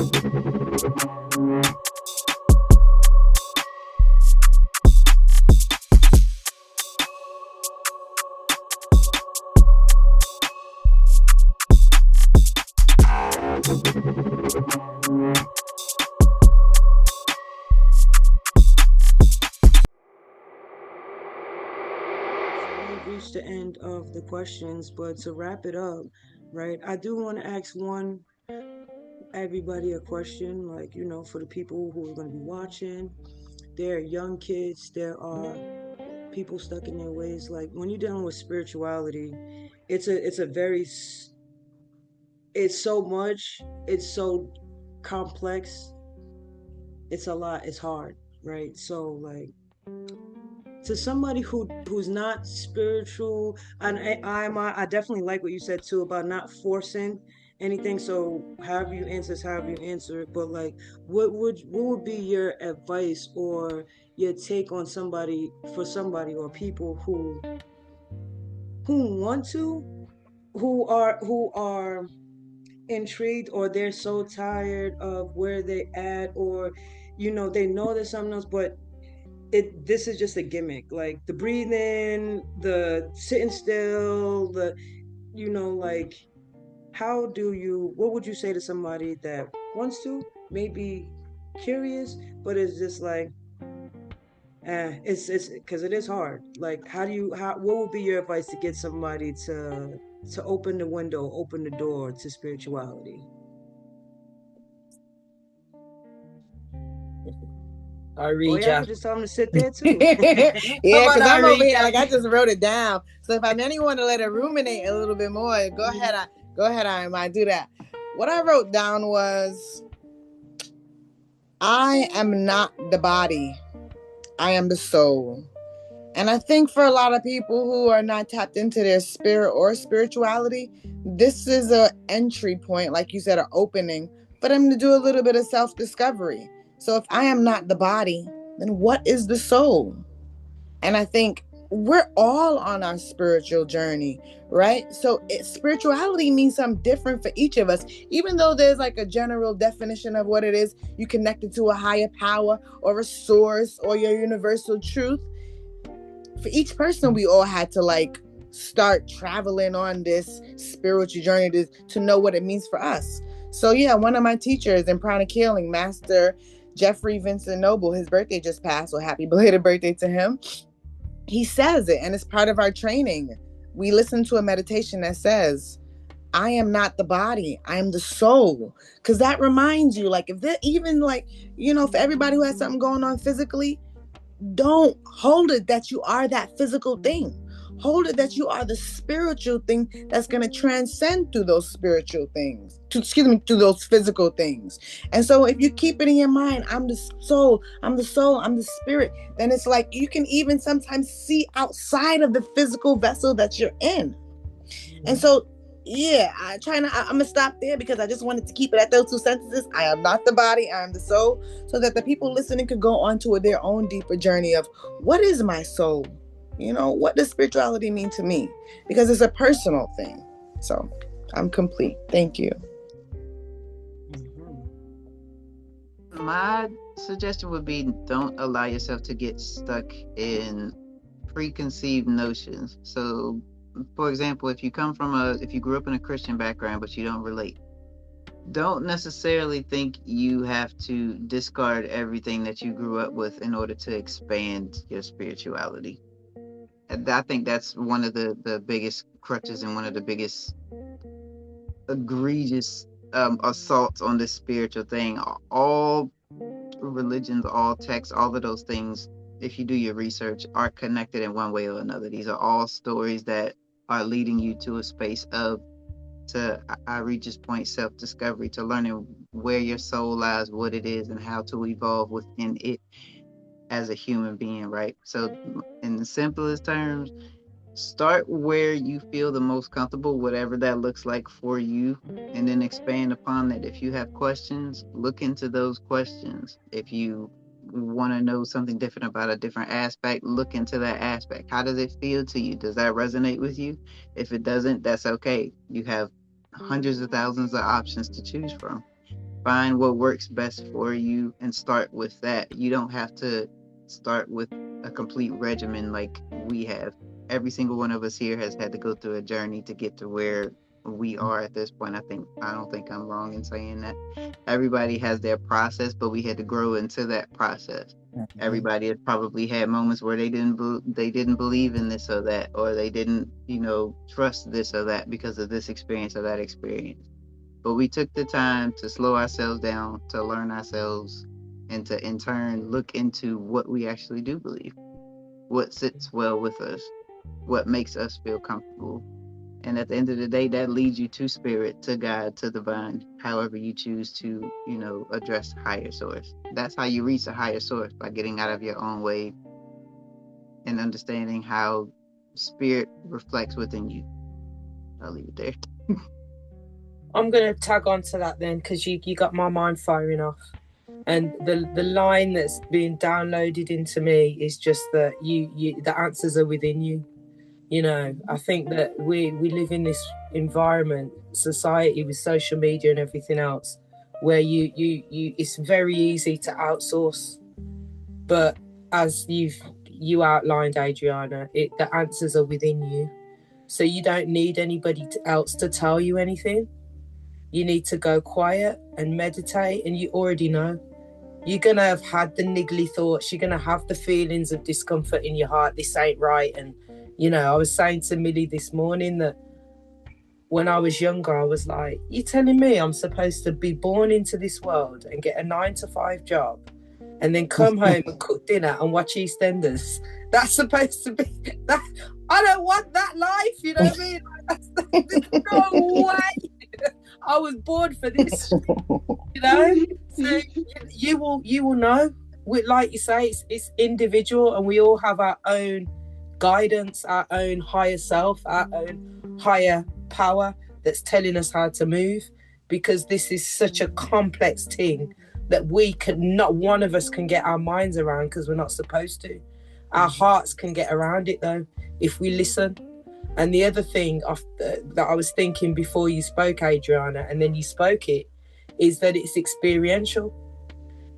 We've reached the end of the questions, but to wrap it up, right, I do want to ask everybody a question, like, for the people who are going to be watching. There are young kids, there are people stuck in their ways. Like, when you're dealing with spirituality, it's a very, it's so much, it's so complex, it's a lot, it's hard, right? So, like, to somebody who's not spiritual, and I definitely like what you said too about not forcing anything. So however you answer is however you answer it. But like, what would be your advice or your take on somebody, for somebody or people who want to, who are intrigued, or they're so tired of where they at, or they know there's something else, but this is just a gimmick, like the breathing, the sitting still, the like, what would you say to somebody that wants to, maybe curious, but it's just like, it's because it is hard. Like, what would be your advice to get somebody to open the window, open the door to spirituality? Or y'all Irijah. could just tell them to sit there too. Yeah, Come on, because I'm over here, Irijah. like I just wrote it down. So if I anyone to let it ruminate a little bit more, go Mhm. ahead. Go ahead, I might do that. What I wrote down was, I am not the body. I am the soul. And I think for a lot of people who are not tapped into their spirit or spirituality, this is a entry point, like you said, an opening for them to do a little bit of self-discovery. So if I am not the body, then what is the soul? And I think we're all on our spiritual journey, right? So spirituality means something different for each of us. Even though there's like a general definition of what it is, you connected to a higher power or a source or your universal truth. For each person, we all had to like start traveling on this spiritual journey to know what it means for us. So yeah, one of my teachers in pranic healing, Master Jeffrey Vincent Noble, his birthday just passed, so happy belated birthday to him. He says it, and it's part of our training. We listen to a meditation that says, I am not the body, I am the soul. Because that reminds you, like, if they're even like, for everybody who has something going on physically, don't hold it that you are that physical thing. Hold it that you are the spiritual thing that's going to transcend through those spiritual things, through those physical things. And so if you keep it in your mind, I'm the soul, I'm the soul, I'm the spirit, then it's like you can even sometimes see outside of the physical vessel that you're in. And so yeah, I'm gonna stop there because I just wanted to keep it at those two sentences. I am not the body, I am the soul, so that the people listening could go on to their own deeper journey of what is my soul? What does spirituality mean to me? Because it's a personal thing. So I'm complete. Thank you. Mhm. My suggestion would be, don't allow yourself to get stuck in preconceived notions. So, for example, if you grew up in a Christian background but you don't relate, don't necessarily think you have to discard everything that you grew up with in order to expand your spirituality. And I think that's one of the biggest crutches and one of the biggest egregious assaults on this spiritual thing. All religions, all texts, all of those things, if you do your research, are connected in one way or another. These are all stories that are leading you to a space of, to I reach this point, self-discovery, to learning where your soul lies, what it is, and how to evolve within it as a human being, right? So in the simplest terms, start where you feel the most comfortable, whatever that looks like for you, and then expand upon that. If you have questions, look into those questions. If you want to know something different about a different aspect, look into that aspect. How does it feel to you? Does that resonate with you? If it doesn't, that's okay. You have hundreds of thousands of options to choose from. Find what works best for you and start with that. You don't have to start with a complete regimen like we have. Every single one of us here has had to go through a journey to get to where we are at this point. I don't think I'm wrong in saying that. Everybody has their process, but we had to grow into that process. Everybody has probably had moments where they didn't believe in this or that, or they didn't, trust this or that because of this experience or that experience. But we took the time to slow ourselves down, to learn ourselves, and to in turn look into what we actually do believe, what sits well with us, what makes us feel comfortable. And at the end of the day, that leads you to spirit, to God, to divine, however you choose to, address higher source. That's how you reach a higher source, by getting out of your own way and understanding how spirit reflects within you. I'll leave it there. I'm going to tag on to that then, because you got my mind firing off. And the line that's being downloaded into me is just that the answers are within you. I think that we live in this environment, society, with social media and everything else, where you it's very easy to outsource. But as you outlined, Adriana, the answers are within you. So you don't need anybody else to tell you anything. You need to go quiet and meditate, and you already know. You're going to have had the niggly thoughts. You're going to have the feelings of discomfort in your heart. This ain't right. And, I was saying to Millie this morning that when I was younger, I was like, you're telling me I'm supposed to be born into this world and get a 9-to-5 job and then come home and cook dinner and watch EastEnders? That's supposed to be that. I don't want that life. You know what I mean? There's no way. I was born for this, So you will know. Like you say, it's individual, and we all have our own guidance, our own higher self, our own higher power that's telling us how to move. Because this is such a complex thing that not one of us can get our minds around, because we're not supposed to. Our hearts can get around it though, if we listen. And the other thing that I was thinking before you spoke, Adriana, and then you spoke it, is that it's experiential.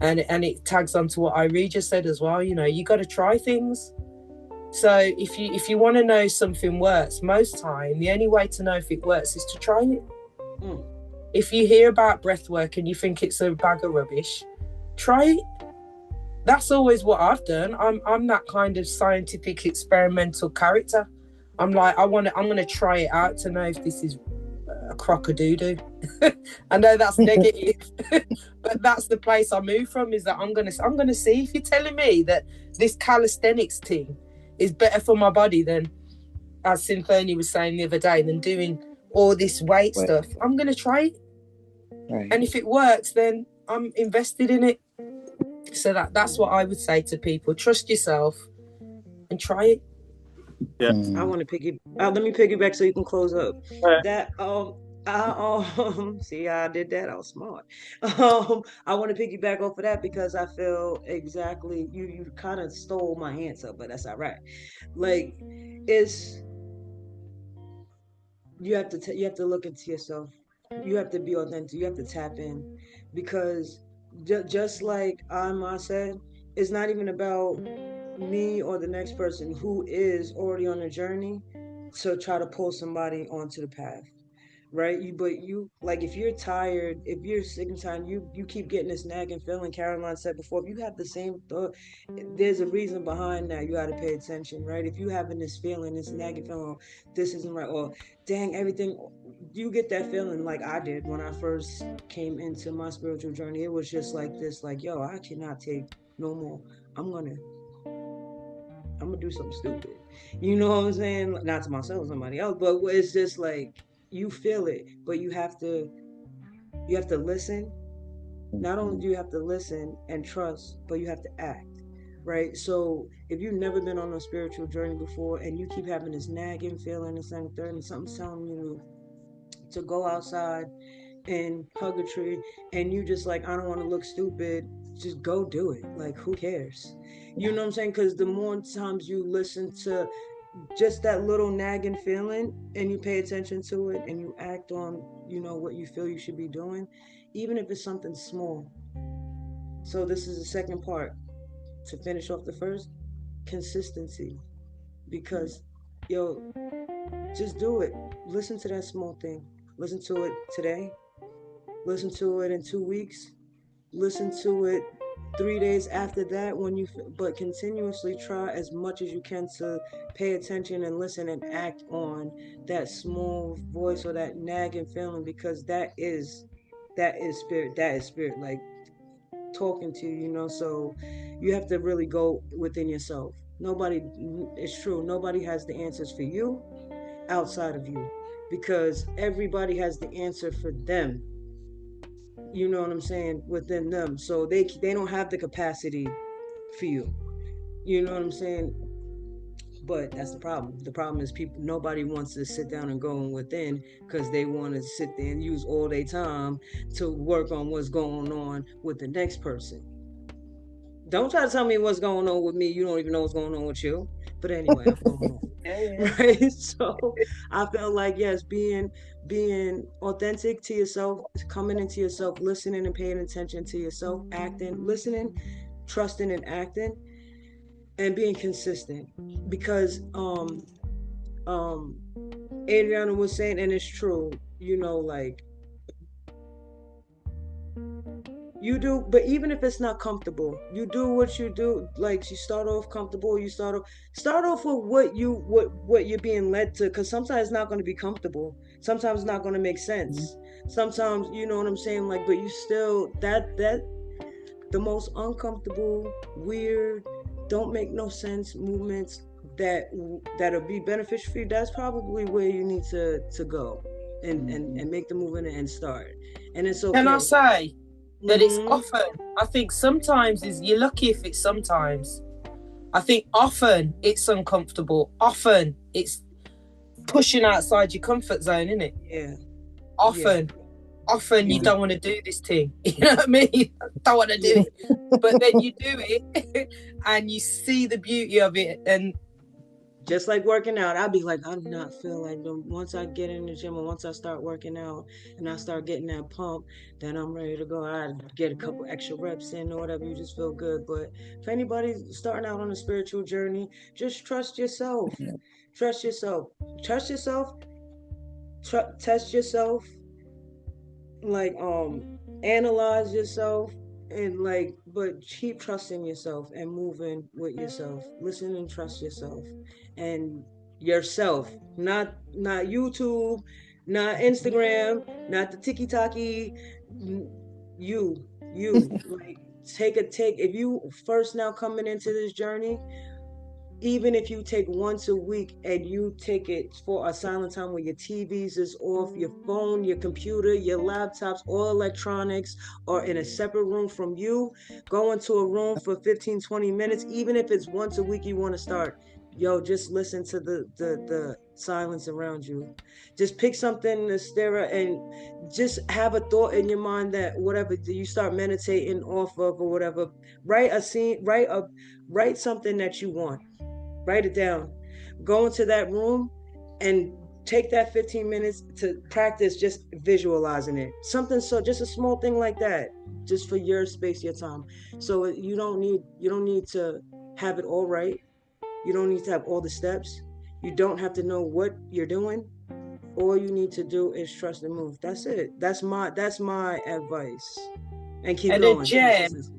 And it tags on to what Irijah said as well. You got to try things. So if you want to know something works, most time, the only way to know if it works is to try it. If you hear about breath work and you think it's a bag of rubbish, try it. That's always what I've done. I'm that kind of scientific experimental character. I'm like, I'm going to try it out to know if this is a crock-a-doo-doo. I know that's negative, but that's the place I move from, is that I'm going to see. If you're telling me that this calisthenics thing is better for my body than, as Cynthonia was saying the other day, than doing all this weight stuff, I'm going to try it. Right. And if it works, then I'm invested in it. So that's what I would say to people. Trust yourself and try it. Yeah. I want to let me piggyback so you can close up. That see how I did that? I was smart. I want to piggyback off of that because I feel exactly you kind of stole my answer, but that's all right. Like, you have to look into yourself. You have to be authentic. You have to tap in, because just like Amma said, it's not even about me or the next person who is already on a journey to try to pull somebody onto the path, right? But like, if you're tired, if you're sick and tired, you keep getting this nagging feeling. Caroline said before, if you have the same thought, there's a reason behind that. You got to pay attention, right? If you having this feeling, this nagging feeling, this isn't right, or dang, everything, you get that feeling like I did when I first came into my spiritual journey. It was just like this, like, yo, I cannot take no more. I'm gonna do something stupid. You know what I'm saying? Not to myself, somebody else, but it's just like, you feel it, but you have to listen. Not only do you have to listen and trust, but you have to act, right? So if you've never been on a spiritual journey before and you keep having this nagging feeling and something, and something's telling you to go outside and hug a tree, and you just like, I don't want to look stupid, just go do it. Like, who cares? You know what I'm saying? Because the more times you listen to just that little nagging feeling, and you pay attention to it and you act on, what you feel you should be doing, even if it's something small. So this is the second part to finish off the first: consistency. Because, yo, just do it. Listen to that small thing. Listen to it today. Listen to it in 2 weeks. Listen to it 3 days after that, but continuously try as much as you can to pay attention and listen and act on that small voice or that nagging feeling, because that is spirit. That is spirit, like, talking to you. So you have to really go within yourself. Nobody, it's true, nobody has the answers for you outside of you, because everybody has the answer for them. You know what I'm saying? Within them. So they don't have the capacity for you. You know what I'm saying? But that's the problem. The problem is, people, nobody wants to sit down and go in within, because they want to sit there and use all their time to work on what's going on with the next person. Don't try to tell me what's going on with me. You don't even know what's going on with you. But anyway, I'm going on. Yeah. Right. So I felt like, yes, being authentic to yourself, coming into yourself, listening and paying attention to yourself, acting, listening, trusting and acting, and being consistent. Because um Adriana was saying, and it's true, like, you do, but even if it's not comfortable, you do what you do. Like, you start off comfortable, you start off with what you're being led to, because sometimes it's not going to be comfortable, sometimes it's not going to make sense, sometimes, you know what I'm saying, like, but you still, that the most uncomfortable, weird, don't make no sense movements that'll be beneficial for you, that's probably where you need to go and make the movement and start. And it's Can I okay. say that it's Mm-hmm. often, I think sometimes is, you're lucky if it's sometimes. I think often it's uncomfortable. Often it's pushing outside your comfort zone, isn't it? Yeah. Often, often you Yeah. don't want to do this thing. You know what I mean? Don't want to do it. But then you do it and you see the beauty of it. And Just like working out, I'd be like, I do not feel like once I get in the gym, or once I start working out and I start getting that pump, then I'm ready to go. I get a couple extra reps in or whatever. You just feel good. But if anybody's starting out on a spiritual journey, just trust yourself. Trust yourself. Trust yourself. Test yourself. Like, analyze yourself, and, like, but keep trusting yourself and moving with yourself. Listen and trust yourself and yourself, not YouTube, not Instagram, not the tiki-taki. You, like, take if you first now coming into this journey, even if you take once a week and you take it for a silent time where your TVs is off, your phone, your computer, your laptops, all electronics are in a separate room from you, go into a room for 15, 20 minutes, even if it's once a week you want to start. Yo, just listen to the silence around you. Just pick something to stare at, and just have a thought in your mind, that whatever you start meditating off of or whatever. Write a scene, write something that you want. Write it down. Go into that room and take that 15 minutes to practice just visualizing it. Something, so just a small thing like that, just for your space, your time. So you don't need to have it all right. You don't need to have all the steps. You don't have to know what you're doing. All you need to do is trust and move. That's it. That's my advice. And keep and going. Consistency.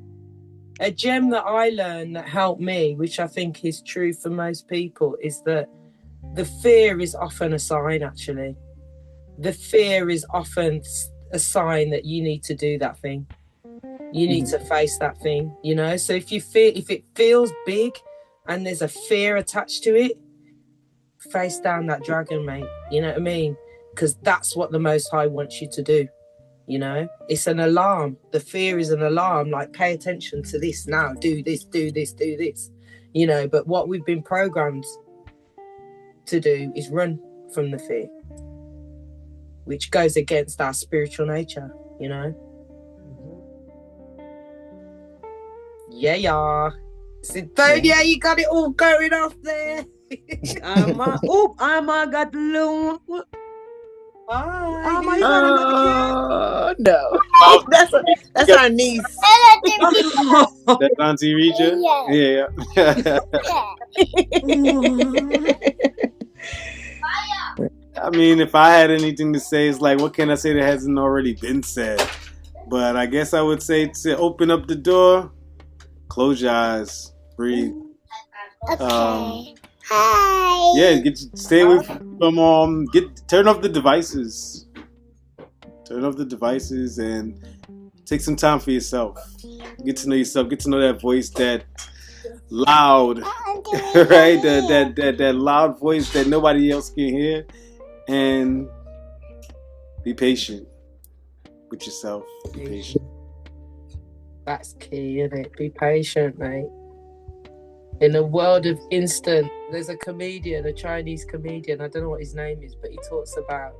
a gem that I learned that helped me, which I think is true for most people, is that the fear is often a sign, actually. The fear is often a sign that you need to do that thing. You need to face that thing, So if it feels big and there's a fear attached to it, face down that dragon, mate. You know what I mean? Because that's what the Most High wants you to do. It's an alarm. The fear is an alarm, like, pay attention to this now, do this, do this, do this. But what we've been programmed to do is run from the fear, which goes against our spiritual nature. Mm-hmm. Yeah. Cynthonia, you got it all going off there. Alma got the loon. Hi. Alma, you got another kid? No. Mom, That's our niece. that's Auntie Irijah. Yeah. I mean, if I had anything to say, it's like, what can I say that hasn't already been said? But I guess I would say to open up the door, close your eyes, breathe. Hi. Yeah, stay away from turn off the devices. Turn off the devices and take some time for yourself. Get to know yourself. Get to know that voice, that loud, right? That loud voice that nobody else can hear. And be patient with yourself. Be patient. That's key, isn't it? Be patient, mate. In a world of instant, there's a comedian, a Chinese comedian, I don't know what his name is, but he talks about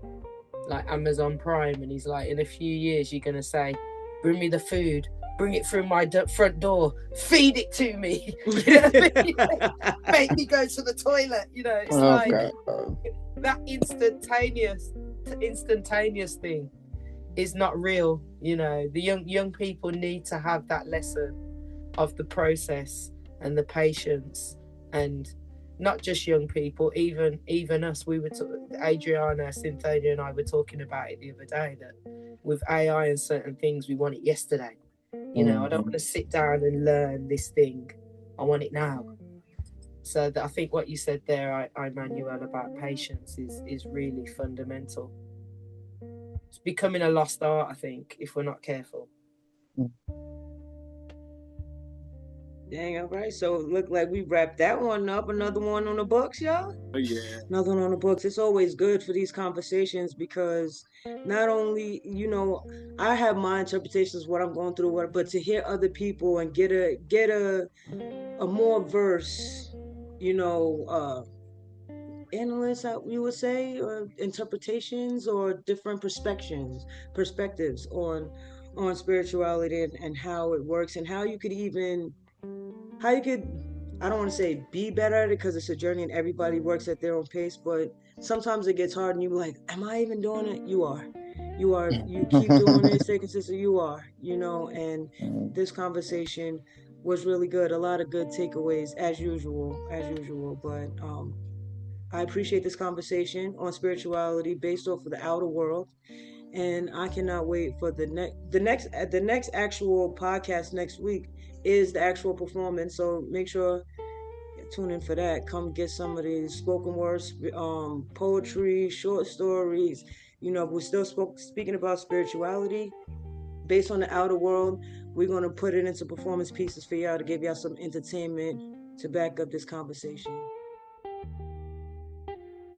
like Amazon Prime, and he's like, in a few years you're going to say, bring me the food, bring it through my front door, feed it to me. You know what I mean? Make me go to the toilet. You know, it's like that instantaneous thing is not real. You know, the young people need to have that lesson of the process and the patience, and not just young people, even us. We were Adriana, Cynthonia and I were talking about it the other day, that with AI and certain things we want it yesterday. You know, I don't want to sit down and learn this thing. I want it now. So I think what you said there, Emmanuel, about patience is really fundamental. It's becoming a lost art, I think, if we're not careful. Dang, all right. So it looked like we wrapped that one up. Another one on the books, y'all. Oh yeah. Another one on the books. It's always good for these conversations because not only, I have my interpretations of what I'm going through, but to hear other people and get a more verse, analysts, we would say, or interpretations or different perspectives on spirituality and how it works and how you could I don't want to say be better at it because it's a journey and everybody works at their own pace, but sometimes it gets hard and you're like, am I even doing it? You are. You keep doing it, stay consistent, you are, and this conversation was really good. A lot of good takeaways as usual. But I appreciate this conversation on spirituality based off of the outer world, and I cannot wait for the next actual podcast next week is the actual performance. So make sure tune in for that. Come get some of these spoken words, poetry, short stories. We're still speaking about spirituality based on the outer world. We're gonna put it into performance pieces for y'all to give y'all some entertainment to back up this conversation.